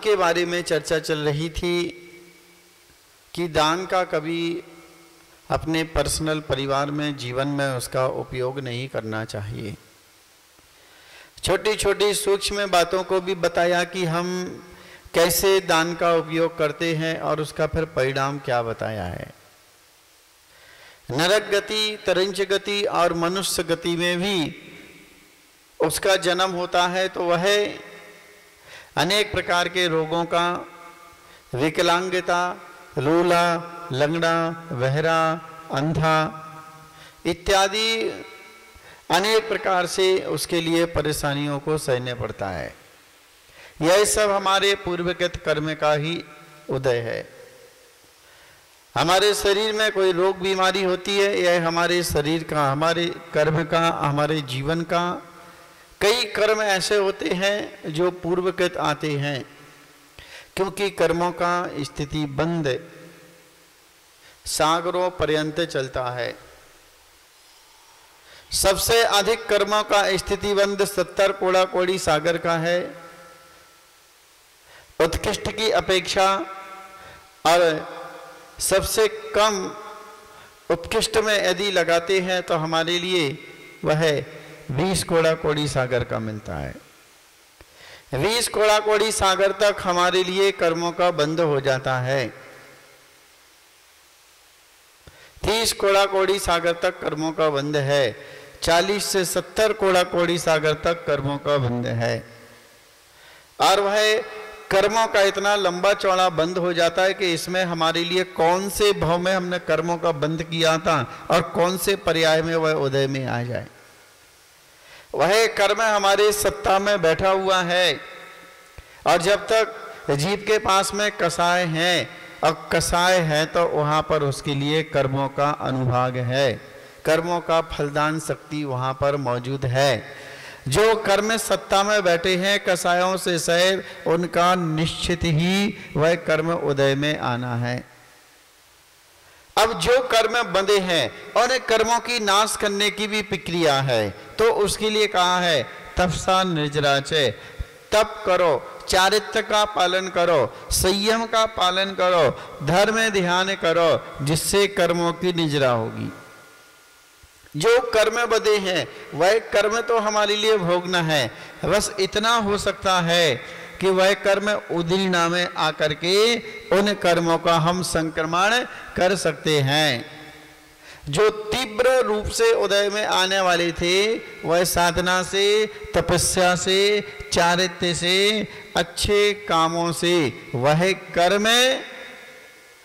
के बारे में चर्चा चल रही थी कि दान का कभी अपने पर्सनल परिवार में जीवन में उसका उपयोग नहीं करना चाहिए। छोटी छोटी सूक्ष्म बातों को भी बताया कि हम कैसे दान का उपयोग करते हैं और उसका फिर परिणाम क्या बताया है। नरक गति, तरंज गति और मनुष्य गति में भी उसका जन्म होता है तो वह अनेक प्रकार के रोगों का, विकलांगता, लूला, लंगड़ा, बहरा, अंधा इत्यादि अनेक प्रकार से उसके लिए परेशानियों को सहने पड़ता है। यह सब हमारे पूर्वकृत कर्म का ही उदय है। हमारे शरीर में कोई रोग बीमारी होती है, यह हमारे शरीर का, हमारे कर्म का, हमारे जीवन का कई कर्म ऐसे होते हैं जो पूर्वकृत आते हैं, क्योंकि कर्मों का स्थिति बंद सागरों पर्यंत चलता है। सबसे अधिक कर्मों का स्थिति बंद 70 कोड़ा कोड़ी सागर का है। उत्कृष्ट की अपेक्षा और सबसे कम उत्कृष्ट में यदि लगाते हैं तो हमारे लिए वह 20 कोड़ा कोड़ी सागर का मिलता है। 20 कोड़ा कोड़ी सागर तक हमारे लिए कर्मों का बंद हो जाता है। 30 कोड़ा कोड़ी सागर तक कर्मों का बंद है। 40 से 70 कोड़ा कोड़ी सागर तक कर्मों का बंद है। और वह कर्मों का इतना लंबा चौड़ा बंद हो जाता है कि इसमें हमारे लिए कौन से भाव में हमने कर्मों का बंद किया था और कौन से पर्याय में वह उदय में आ जाए। वह कर्म हमारे सत्ता में बैठा हुआ है और जब तक जीव के पास में कसाय हैं और कसाय है तो वहां पर उसके लिए कर्मों का अनुभाग है, कर्मों का फलदान शक्ति वहां पर मौजूद है। जो कर्म सत्ता में बैठे हैं कसायों से सैर, उनका निश्चित ही वह कर्म उदय में आना है। अब जो कर्म बंधे हैं उन कर्मों की नाश करने की भी प्रक्रिया है, तो उसके लिए कहा है तपसा निर्जराचे, तप करो, चारित्र का पालन करो, संयम का पालन करो, धर्म ध्यान करो, जिससे कर्मों की निजरा होगी। जो कर्म बंधे हैं वह कर्म तो हमारे लिए भोगना है, बस इतना हो सकता है कि वह कर्म उदीर्णा में आकर के उन कर्मों का हम संक्रमण कर सकते हैं। जो तीव्र रूप से उदय में आने वाले थे वह साधना से, तपस्या से, चारित्र्य से, अच्छे कामों से वह कर्म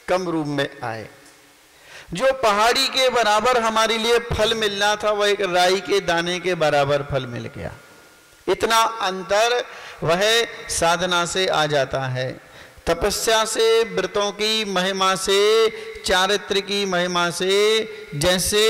कम रूप में आए। जो पहाड़ी के बराबर हमारे लिए फल मिलना था वह एक राई के दाने के बराबर फल मिल गया। इतना अंतर वह साधना से आ जाता है। तपस्या से, व्रतों की महिमा से, चारित्र्य की महिमा से, जैसे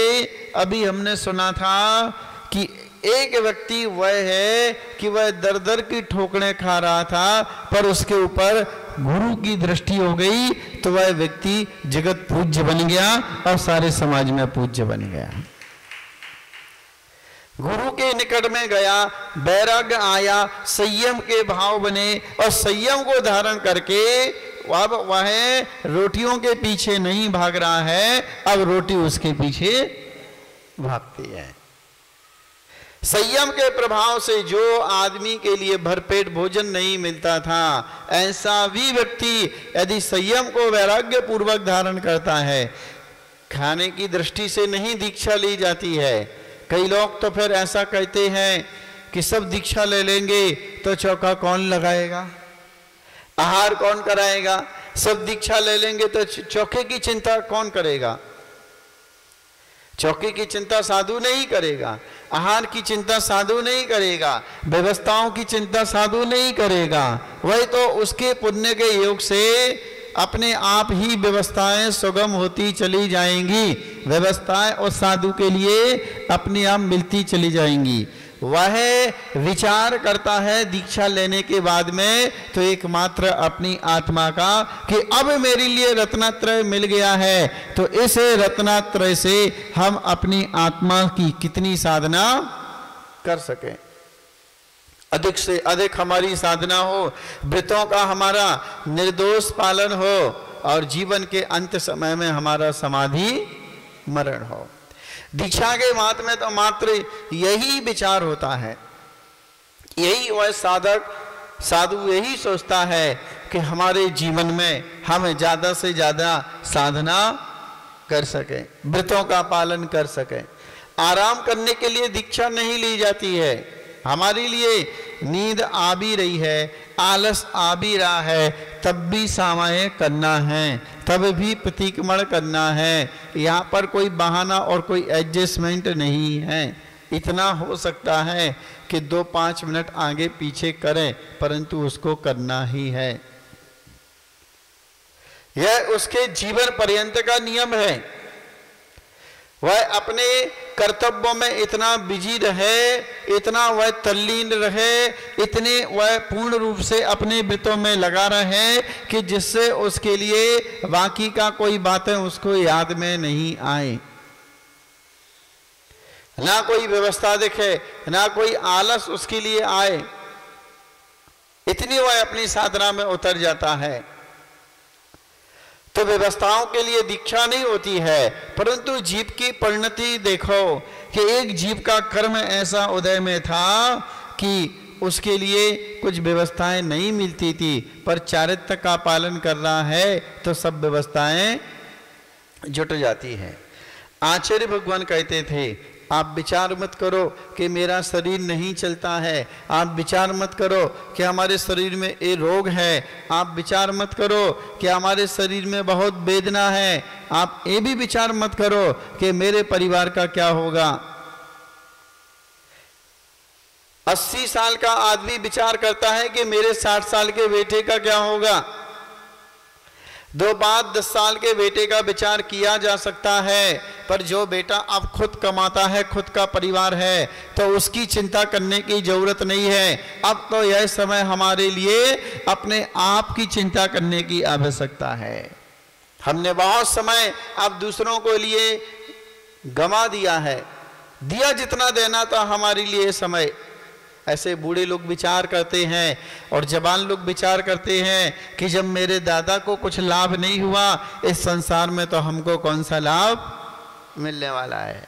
अभी हमने सुना था कि एक व्यक्ति वह है कि वह दर दर की ठोकरें खा रहा था पर उसके ऊपर गुरु की दृष्टि हो गई तो वह व्यक्ति जगत पूज्य बन गया और सारे समाज में पूज्य बन गया। गुरु के निकट में गया, वैराग्य आया, संयम के भाव बने और संयम को धारण करके अब वह रोटियों के पीछे नहीं भाग रहा है, अब रोटी उसके पीछे भागती है। संयम के प्रभाव से जो आदमी के लिए भरपेट भोजन नहीं मिलता था, ऐसा भी व्यक्ति यदि संयम को वैराग्य पूर्वक धारण करता है, खाने की दृष्टि से नहीं दीक्षा ली जाती है। कई लोग तो फिर ऐसा कहते हैं कि सब दीक्षा ले लेंगे तो चौका कौन लगाएगा, आहार कौन कराएगा, सब दीक्षा ले लेंगे तो चौके की चिंता कौन करेगा। चौके की चिंता साधु नहीं करेगा, आहार की चिंता साधु नहीं करेगा, व्यवस्थाओं की चिंता साधु नहीं करेगा। वही तो उसके पुण्य के योग से अपने आप ही व्यवस्थाएं सुगम होती चली जाएंगी। व्यवस्थाएं उस साधु के लिए अपने आप मिलती चली जाएंगी। वह विचार करता है दीक्षा लेने के बाद में तो एकमात्र अपनी आत्मा का कि अब मेरे लिए रत्नात्रय मिल गया है, तो इस रत्नात्रय से हम अपनी आत्मा की कितनी साधना कर सकें। अधिक से अधिक हमारी साधना हो, व्रतों का हमारा निर्दोष पालन हो और जीवन के अंत समय में हमारा समाधि मरण हो। दीक्षा के मात में तो मात्र यही विचार होता है, यही वह साधक साधु यही सोचता है कि हमारे जीवन में हम ज़्यादा से ज़्यादा साधना कर सकें, व्रतों का पालन कर सकें। आराम करने के लिए दीक्षा नहीं ली जाती है। हमारे लिए नींद आ भी रही है, आलस आ भी रहा है, तब भी सामाय करना है, तब भी प्रतिक्रमण करना है। यहाँ पर कोई बहाना और कोई एडजस्टमेंट नहीं है। इतना हो सकता है कि 2-5 मिनट आगे पीछे करें, परंतु उसको करना ही है। यह उसके जीवन पर्यंत का नियम है। वह अपने कर्तव्यों में इतना बिजी रहे, इतना वह तल्लीन रहे, इतने वह पूर्ण रूप से अपने व्रतों में लगा रहे कि जिससे उसके लिए बाकी का कोई बातें उसको याद में नहीं आए, ना कोई व्यवस्था दिखे, ना कोई आलस उसके लिए आए। इतनी वह अपनी साधना में उतर जाता है। तो व्यवस्थाओं के लिए दीक्षा नहीं होती है, परंतु जीव की परिणति देखो कि एक जीव का कर्म ऐसा उदय में था कि उसके लिए कुछ व्यवस्थाएं नहीं मिलती थी, पर चारित्र का पालन कर रहा है तो सब व्यवस्थाएं जुट जाती हैं। आचार्य भगवान कहते थे, आप विचार मत करो कि मेरा शरीर नहीं चलता है, आप विचार मत करो कि हमारे शरीर में ये रोग है, आप विचार मत करो कि हमारे शरीर में बहुत वेदना है, आप ये भी विचार मत करो कि मेरे परिवार का क्या होगा। 80 साल का आदमी विचार करता है कि मेरे 60 साल के बेटे का क्या होगा। 2 बात 10 साल के बेटे का विचार किया जा सकता है, पर जो बेटा अब खुद कमाता है, खुद का परिवार है, तो उसकी चिंता करने की जरूरत नहीं है। अब तो यह समय हमारे लिए अपने आप की चिंता करने की आवश्यकता है। हमने बहुत समय अब दूसरों को लिए गंवा दिया है, दिया जितना देना था हमारे लिए समय। ऐसे बूढ़े लोग विचार करते हैं और जवान लोग विचार करते हैं कि जब मेरे दादा को कुछ लाभ नहीं हुआ इस संसार में, तो हमको कौन सा लाभ मिलने वाला है।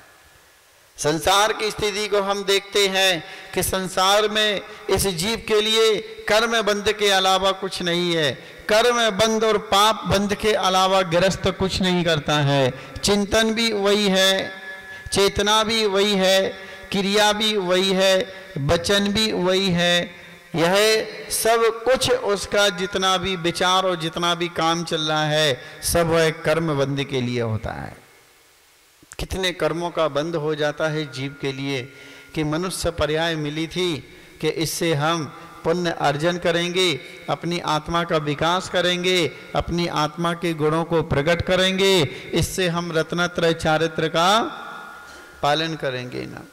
संसार की स्थिति को हम देखते हैं कि संसार में इस जीव के लिए कर्म बंध के अलावा कुछ नहीं है। कर्म बंध और पाप बंध के अलावा गृहस्थ कुछ नहीं करता है। चिंतन भी वही है, चेतना भी वही है, क्रिया भी वही है, वचन भी वही है। यह सब कुछ उसका जितना भी विचार और जितना भी काम चल रहा है, सब वह कर्म बंध के लिए होता है। कितने कर्मों का बंध हो जाता है जीव के लिए कि मनुष्य पर्याय मिली थी कि इससे हम पुण्य अर्जन करेंगे, अपनी आत्मा का विकास करेंगे, अपनी आत्मा के गुणों को प्रकट करेंगे, इससे हम रत्नत्रय चारित्र का पालन करेंगे। ना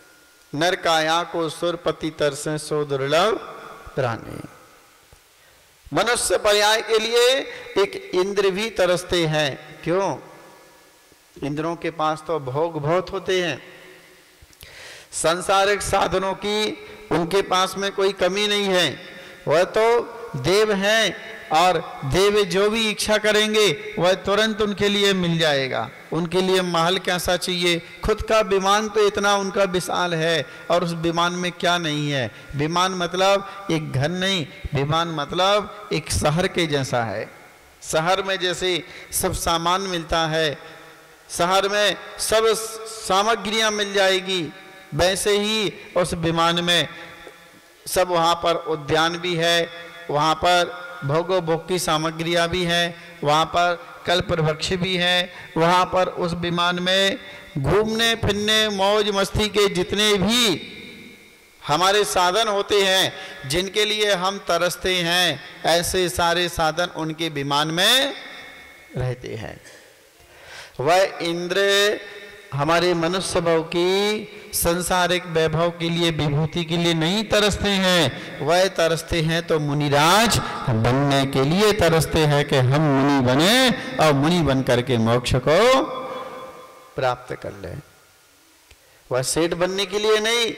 नर काया को सुरपति तरसे सो दुर्लभ प्राणी। मनुष्य पर्याय के लिए एक इंद्र भी तरसते हैं। क्यों? इंद्रों के पास तो भोग बहुत होते हैं, सांसारिक साधनों की उनके पास में कोई कमी नहीं है। वह तो देव हैं और देव जो भी इच्छा करेंगे वह तुरंत उनके लिए मिल जाएगा। उनके लिए महल कैसा चाहिए, खुद का विमान तो इतना उनका विशाल है, और उस विमान में क्या नहीं है। विमान मतलब एक घर नहीं, विमान मतलब एक शहर के जैसा है। शहर में जैसे सब सामान मिलता है, शहर में सब सामग्रियां मिल जाएगी, वैसे ही उस विमान में सब, वहाँ पर उद्यान भी है, वहाँ पर भोगोपभोग की सामग्रियाँ भी हैं, वहाँ पर कल्प वृक्ष भी है, वहाँ पर उस विमान में घूमने फिरने मौज मस्ती के जितने भी हमारे साधन होते हैं, जिनके लिए हम तरसते हैं, ऐसे सारे साधन उनके विमान में रहते हैं। वह इंद्र हमारे मनुष्य भाव की संसारिक वैभव के लिए, विभूति के लिए नहीं तरसते हैं। वह तरसते हैं तो मुनिराज बनने के लिए तरसते हैं कि हम मुनि बने और मुनि बन करके मोक्ष को प्राप्त कर लें। वह सेठ बनने के लिए नहीं,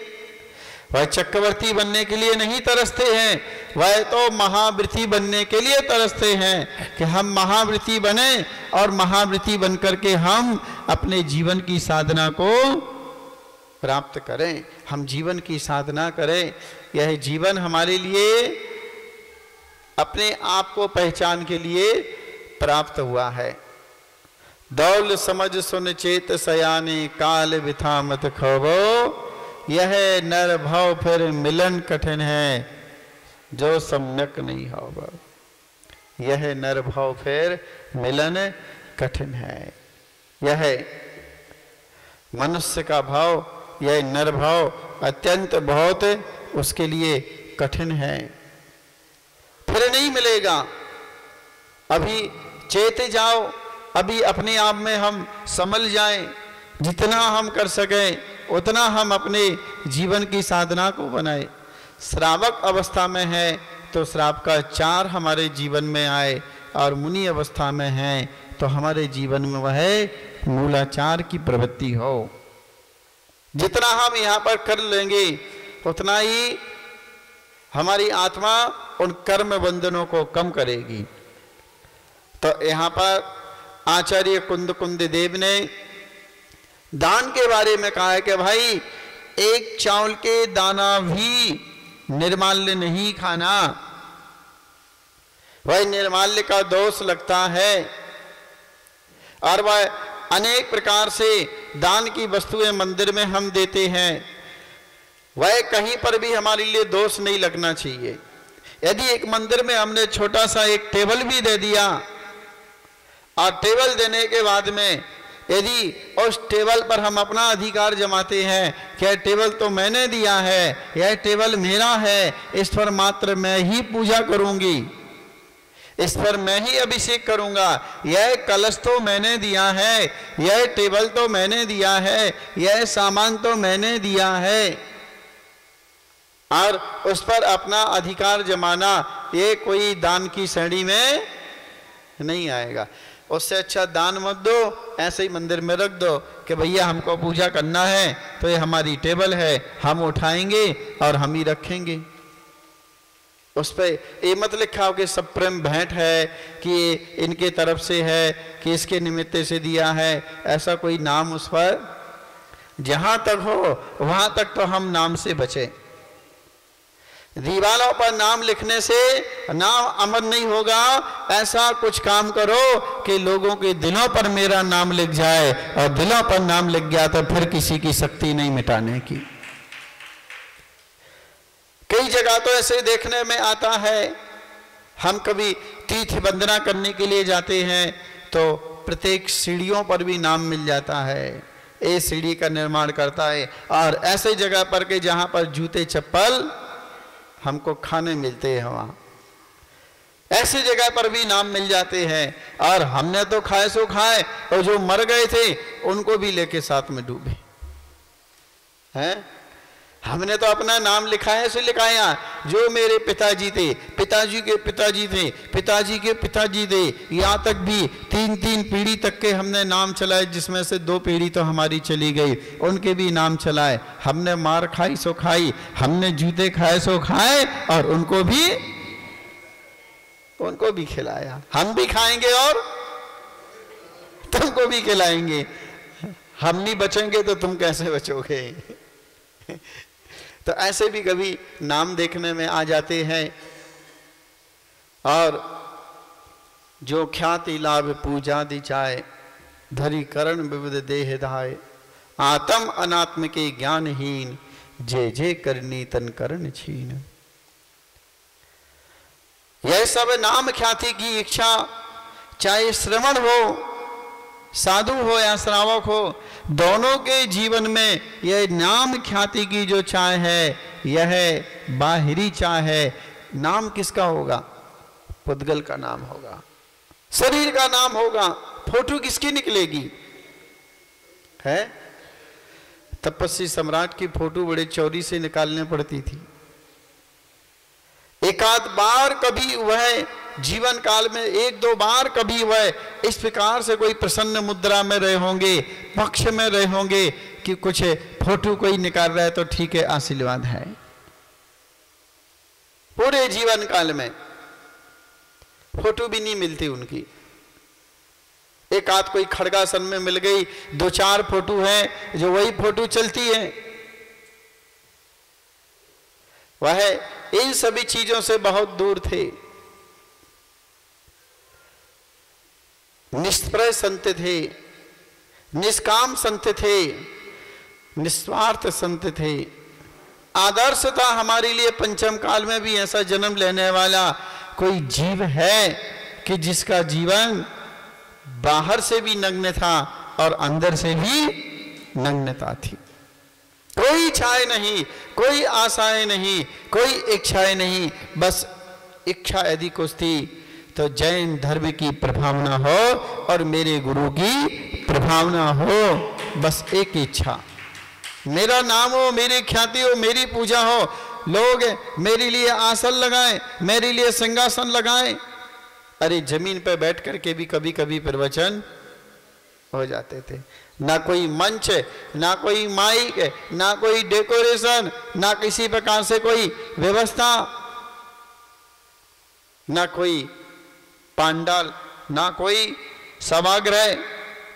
वह चक्रवर्ती बनने के लिए नहीं तरसते हैं, वह तो महावृति बनने के लिए तरसते हैं कि हम महावृति बने और महावृति बनकर के हम अपने जीवन की साधना को प्राप्त करें, हम जीवन की साधना करें। यह जीवन हमारे लिए अपने आप को पहचान के लिए प्राप्त हुआ है। दौल समझ सुन चेत सयाने काल बिथा मत खोवो, यह नर भाव फिर मिलन कठिन है जो सम्यक नहीं होगा। यह नर भाव फिर मिलन कठिन है। यह मनुष्य का भाव, यह नर भाव अत्यंत बहुत उसके लिए कठिन है, फिर नहीं मिलेगा। अभी चेत जाओ, अभी अपने आप में हम संभल जाएं, जितना हम कर सकें उतना हम अपने जीवन की साधना को बनाए। श्रावक अवस्था में है तो श्राप का चार हमारे जीवन में आए, और मुनि अवस्था में है तो हमारे जीवन में वह मूलाचार की प्रवृत्ति हो। जितना हम यहाँ पर कर लेंगे उतना ही हमारी आत्मा उन कर्म बंधनों को कम करेगी। तो यहाँ पर आचार्य कुंद देव ने दान के बारे में कहा है कि भाई एक चावल के दाना भी निर्माल्य नहीं खाना, वह निर्माल्य का दोष लगता है। और वह अनेक प्रकार से दान की वस्तुएं मंदिर में हम देते हैं, वह कहीं पर भी हमारे लिए दोष नहीं लगना चाहिए। यदि एक मंदिर में हमने छोटा सा एक टेबल भी दे दिया, और टेबल देने के बाद में यदि उस टेबल पर हम अपना अधिकार जमाते हैं कि यह टेबल तो मैंने दिया है, यह टेबल मेरा है, इस पर मात्र मैं ही पूजा करूंगी, इस पर मैं ही अभिषेक करूंगा, यह कलश तो मैंने दिया है, यह टेबल तो मैंने दिया है, यह सामान तो मैंने दिया है, और उस पर अपना अधिकार जमाना, ये कोई दान की श्रेणी में नहीं आएगा। उससे अच्छा दान मत दो, ऐसे ही मंदिर में रख दो कि भैया हमको पूजा करना है तो ये हमारी टेबल है, हम उठाएंगे और हम ही रखेंगे। उस पर ये मत लिखा हो कि सब प्रेम भेंट है, कि इनके तरफ से है, कि इसके निमित्त से दिया है, ऐसा कोई नाम उस पर जहां तक हो वहां तक तो हम नाम से बचे। दीवालों पर नाम लिखने से नाम अमर नहीं होगा। ऐसा कुछ काम करो कि लोगों के दिलों पर मेरा नाम लिख जाए, और दिलों पर नाम लिख गया तो फिर किसी की शक्ति नहीं मिटाने की। कई जगह तो ऐसे देखने में आता है, हम कभी तीर्थ वंदना करने के लिए जाते हैं तो प्रत्येक सीढ़ियों पर भी नाम मिल जाता है, ये सीढ़ी का निर्माण करता है। और ऐसे जगह पर के जहां पर जूते चप्पल हमको खाने मिलते हैं, वहां ऐसी जगह पर भी नाम मिल जाते हैं। और हमने तो खाए सो खाए, और जो मर गए थे उनको भी लेके साथ में डूबे हैं। हमने तो अपना नाम लिखा है, ऐसे लिखाया जो मेरे पिताजी थे, पिताजी के पिताजी थे, पिताजी के पिताजी थे, यहाँ तक भी 3-3 पीढ़ी तक के हमने नाम चलाए, जिसमें से 2 पीढ़ी तो हमारी चली गई, उनके भी नाम चलाए। हमने मार खाई सो खाई, हमने जूते खाए सो खाए, और उनको भी खिलाया। हम भी खाएंगे और तुमको भी खिलाएंगे। हम नहीं बचेंगे तो तुम कैसे बचोगे? तो ऐसे भी कभी नाम देखने में आ जाते हैं। और जो ख्याति लाभ पूजा दी चाहे, धरी करण विविध देह धाय, आत्म अनात्म के ज्ञानहीन, जे जे करनी तन करण छीन। यह सब नाम ख्याति की इच्छा, चाहे श्रवण हो, साधु हो या श्रावक हो, दोनों के जीवन में यह नाम ख्याति की जो चाह है, यह बाहरी चाह है। नाम किसका होगा? पुद्गल का नाम होगा, शरीर का नाम होगा। फोटो किसकी निकलेगी? है तपस्वी सम्राट की फोटो बड़े चोरी से निकालने पड़ती थी। एक आध बार कभी वह जीवन काल में 1-2 बार कभी वह इस प्रकार से कोई प्रसन्न मुद्रा में रहे होंगे, पक्ष में रहे होंगे कि कुछ फोटो कोई निकाल रहा है तो ठीक है, आशीर्वाद है। पूरे जीवन काल में फोटो भी नहीं मिलती उनकी। एक आध कोई खड़गासन में मिल गई, 2-4 फोटो हैं जो वही फोटो चलती है। वह इन सभी चीजों से बहुत दूर थे। निष्प्रय संत थे, निष्काम संत थे, निस्वार्थ संत थे। आदर्श था हमारे लिए पंचम काल में भी ऐसा जन्म लेने वाला कोई जीव है कि जिसका जीवन बाहर से भी नग्न था और अंदर से भी नग्नता थी। कोई इच्छाएं नहीं, कोई आशाएं नहीं, कोई इच्छाएं नहीं, बस इच्छा यदि कुछ थी तो जैन धर्म की प्रभावना हो और मेरे गुरु की प्रभावना हो। बस एक इच्छा, मेरा नाम हो, मेरी ख्याति हो, मेरी पूजा हो, लोग मेरे लिए आसन लगाएं, मेरे लिए सिंहासन लगाएं। अरे जमीन पर बैठ करके भी कभी कभी प्रवचन हो जाते थे। ना कोई मंच, ना कोई माइक, ना कोई डेकोरेशन, ना किसी प्रकार से कोई व्यवस्था, ना कोई पांडाल, ना कोई सभागृह।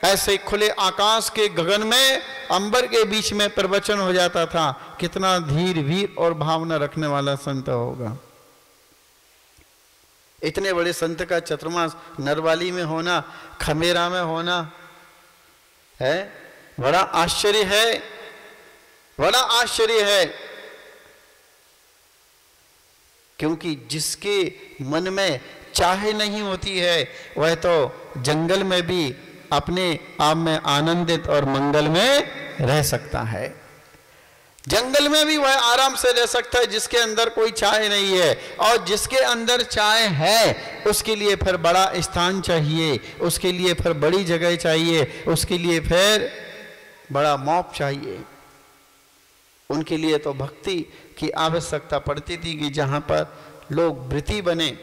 ऐसे खुले आकाश के गगन में, अंबर के बीच में प्रवचन हो जाता था। कितना धीर, वीर और भावना रखने वाला संत होगा। इतने बड़े संत का चतुर्मास नरवाली में होना, खमेरा में होना है, बड़ा आश्चर्य है, बड़ा आश्चर्य है। क्योंकि जिसके मन में चाहे नहीं होती है वह तो जंगल में भी अपने आप में आनंदित और मंगल में रह सकता है। जंगल में भी वह आराम से रह सकता है जिसके अंदर कोई चाय नहीं है। और जिसके अंदर चाय है उसके लिए फिर बड़ा स्थान चाहिए, उसके लिए फिर बड़ी जगह चाहिए, उसके लिए फिर बड़ा मौप चाहिए। उनके लिए तो भक्ति की आवश्यकता पड़ती थी कि जहाँ पर लोग वृत्ति बने।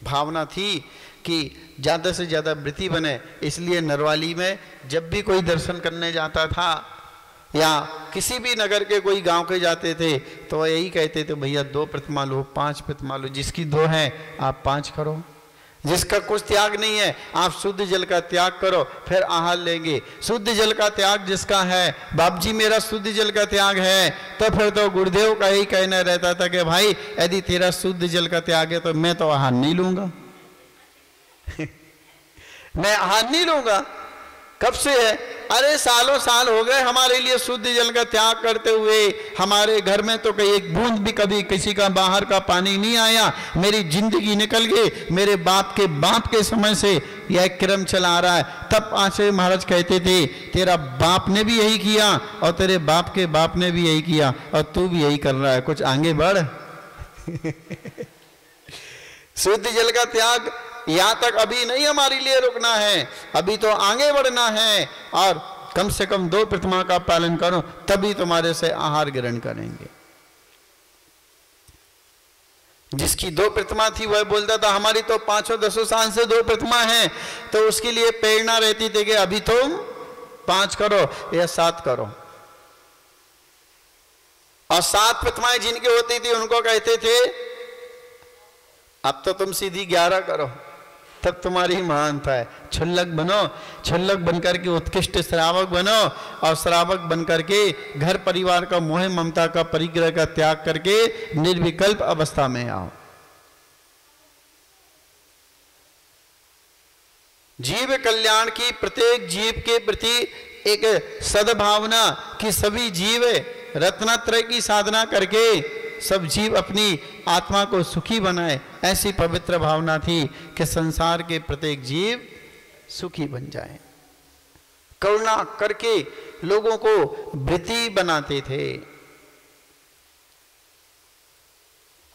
भावना थी कि ज़्यादा से ज़्यादा वृत्ति बने। इसलिए नरवाली में जब भी कोई दर्शन करने जाता था या किसी भी नगर के कोई गांव के जाते थे तो वह यही कहते थे, भैया 2 प्रतिमा लो, 5 प्रतिमा लो। जिसकी 2 है आप 5 करो। जिसका कुछ त्याग नहीं है आप शुद्ध जल का त्याग करो, फिर आहार लेंगे। शुद्ध जल का त्याग जिसका है, बाप जी मेरा शुद्ध जल का त्याग है, तो फिर तो गुरुदेव का यही कहना रहता था कि भाई यदि तेरा शुद्ध जल का त्याग है तो मैं तो आहार नहीं लूंगा। मैं आहार नहीं लूंगा। कब से है? अरे सालों साल हो गए हमारे लिए शुद्ध जल का त्याग करते हुए। हमारे घर में तो कहीं एक बूंद भी कभी किसी का बाहर का पानी नहीं आया। मेरी जिंदगी निकल गई। मेरे बाप के समय से यह क्रम चला आ रहा है। तब आचार्य महाराज कहते थे तेरा बाप ने भी यही किया और तेरे बाप के बाप ने भी यही किया और तू भी यही कर रहा है, कुछ आगे बढ़। शुद्ध जल का त्याग यहां तक अभी नहीं हमारे लिए रुकना है, अभी तो आगे बढ़ना है। और कम से कम 2 प्रतिमा का पालन करो तभी तुम्हारे से आहार ग्रहण करेंगे। जिसकी 2 प्रतिमा थी वह बोलता था हमारी तो 500-10 साल से 2 प्रतिमा है, तो उसके लिए प्रेरणा रहती थी कि अभी तुम 5 करो या 7 करो। और 7 प्रतिमाएं जिनकी होती थी उनको कहते थे अब तो तुम सीधी 11 करो, तब तुम्हारी महानता है। छुल्लक बनो, छुल्लक बनकर के उत्कृष्ट श्रावक बनो और श्रावक बनकर के घर परिवार का मोह ममता का परिग्रह का त्याग करके निर्विकल्प अवस्था में आओ। जीव कल्याण की, प्रत्येक जीव के प्रति एक सद्भावना कि सभी जीव रत्नत्रय की साधना करके सब जीव अपनी आत्मा को सुखी बनाए, ऐसी पवित्र भावना थी कि संसार के प्रत्येक जीव सुखी बन जाए। करुणा करके लोगों को वृत्ति बनाते थे।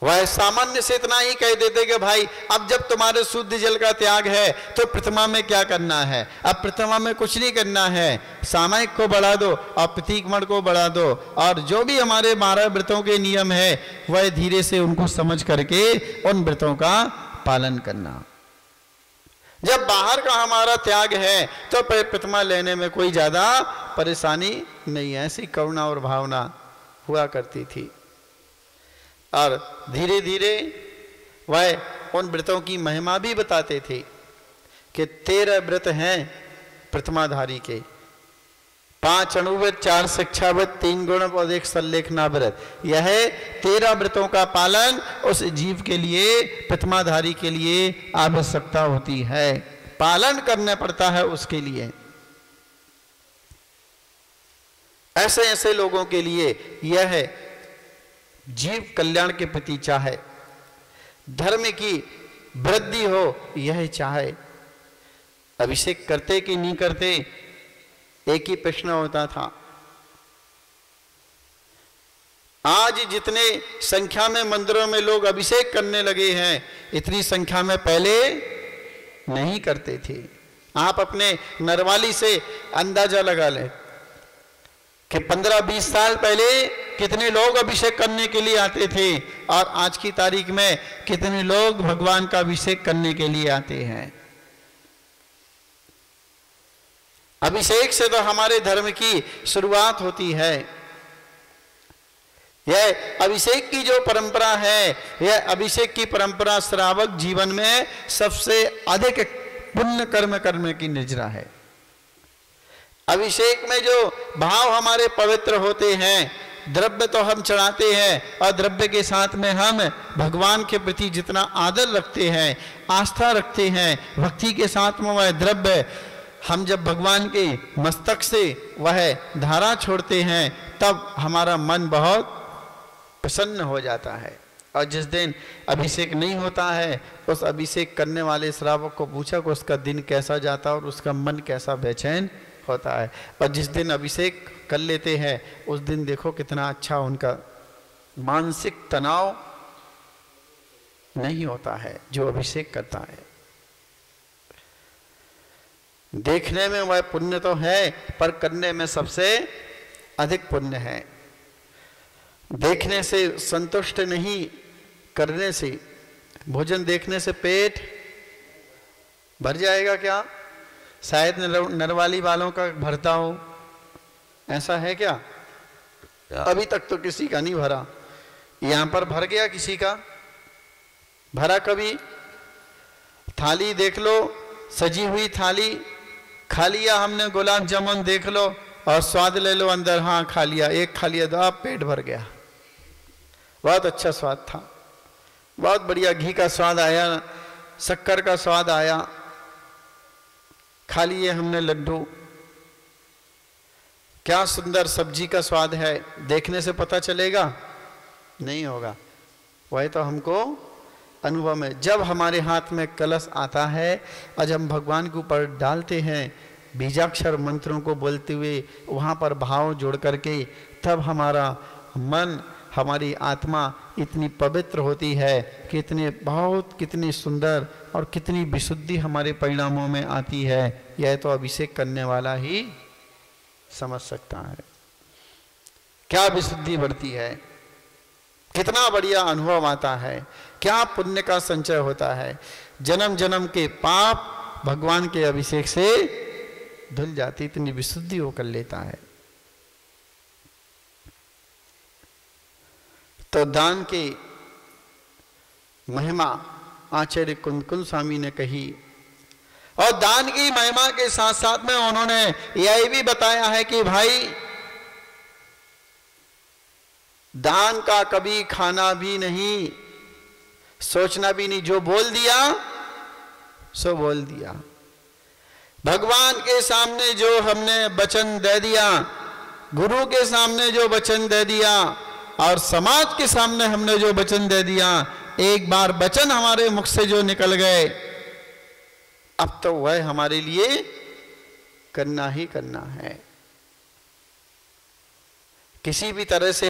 वह सामान्य से इतना ही कह देते कि भाई अब जब तुम्हारे शुद्ध जल का त्याग है तो प्रतिमा में क्या करना है, अब प्रतिमा में कुछ नहीं करना है, सामायिक को बढ़ा दो और प्रतीक मण को बढ़ा दो और जो भी हमारे 12 व्रतों के नियम है वह धीरे से उनको समझ करके उन व्रतों का पालन करना। जब बाहर का हमारा त्याग है तो प्रतिमा लेने में कोई ज्यादा परेशानी नहीं है। ऐसी करुणा और भावना हुआ करती थी। और धीरे धीरे वह उन व्रतों की महिमा भी बताते थे कि 13 व्रत हैं प्रथमाधारी के, 5 अणुव्रत, 4 शिक्षाव्रत, 3 गुणव्रत, 1 सल्लेखना व्रत। यह 13 व्रतों का पालन उस जीव के लिए, प्रथमाधारी के लिए आवश्यकता होती है, पालन करना पड़ता है उसके लिए। ऐसे ऐसे लोगों के लिए यह जीव कल्याण के प्रति चाहे, धर्म की वृद्धि हो यह चाहे। अभिषेक करते कि नहीं करते, एक ही प्रश्न होता था। आज जितने संख्या में मंदिरों में लोग अभिषेक करने लगे हैं, इतनी संख्या में पहले नहीं करते थे। आप अपने नरवाली से अंदाजा लगा लें कि 15-20 साल पहले कितने लोग अभिषेक करने के लिए आते थे, और आज की तारीख में कितने लोग भगवान का अभिषेक करने के लिए आते हैं। अभिषेक से तो हमारे धर्म की शुरुआत होती है। यह अभिषेक की जो परंपरा है, यह अभिषेक की परंपरा श्रावक जीवन में सबसे अधिक पुण्य कर्म करने की निजरा है। अभिषेक में जो भाव हमारे पवित्र होते हैं, द्रव्य तो हम चढ़ाते हैं, और द्रव्य के साथ में हम भगवान के प्रति जितना आदर रखते हैं, आस्था रखते हैं, भक्ति के साथ में वह द्रव्य हम जब भगवान के मस्तक से वह धारा छोड़ते हैं, तब हमारा मन बहुत प्रसन्न हो जाता है। और जिस दिन अभिषेक नहीं होता है, उस अभिषेक करने वाले श्रावक को पूछा कि उसका दिन कैसा जाता और उसका मन कैसा बेचैन होता है। और जिस दिन अभिषेक कर लेते हैं, उस दिन देखो कितना अच्छा उनका मानसिक तनाव नहीं होता है जो अभिषेक करता है। देखने में वह पुण्य तो है, पर करने में सबसे अधिक पुण्य है। देखने से संतुष्ट नहीं, करने से। भोजन देखने से पेट भर जाएगा क्या? शायद नरवाली वालों का भरता हो, ऐसा है क्या? अभी तक तो किसी का नहीं भरा। यहां पर भर गया किसी का? भरा कभी? थाली देख लो, सजी हुई थाली, खा लिया हमने गुलाब जामुन, देख लो और स्वाद ले लो अंदर, हाँ खा लिया, एक खा लिया तो आप पेट भर गया। बहुत अच्छा स्वाद था, बहुत बढ़िया घी का स्वाद आया, शक्कर का स्वाद आया, खा लिए हमने लड्डू। क्या सुंदर सब्जी का स्वाद है, देखने से पता चलेगा? नहीं होगा। वही तो हमको अनुभव में, जब हमारे हाथ में कलश आता है और जब हम भगवान के ऊपर डालते हैं, बीजाक्षर मंत्रों को बोलते हुए वहाँ पर भाव जोड़ करके, तब हमारा मन, हमारी आत्मा इतनी पवित्र होती है कि कितनी सुंदर और कितनी विशुद्धि हमारे परिणामों में आती है। यह तो अभिषेक करने वाला ही समझ सकता है। क्या विशुद्धि बढ़ती है, कितना बढ़िया अनुभव आता है, क्या पुण्य का संचय होता है। जन्म जन्म के पाप भगवान के अभिषेक से धुल जाती, इतनी विशुद्धि वो कर लेता है। तो दान की महिमा आचार्य कुंद स्वामी ने कही, और दान की महिमा के साथ साथ में उन्होंने यह भी बताया है कि भाई दान का कभी खाना भी नहीं, सोचना भी नहीं, जो बोल दिया सो बोल दिया। भगवान के सामने जो हमने वचन दे दिया, गुरु के सामने जो वचन दे दिया, और समाज के सामने हमने जो वचन दे दिया, एक बार वचन हमारे मुख से जो निकल गए, अब तो वह हमारे लिए करना ही करना है। किसी भी तरह से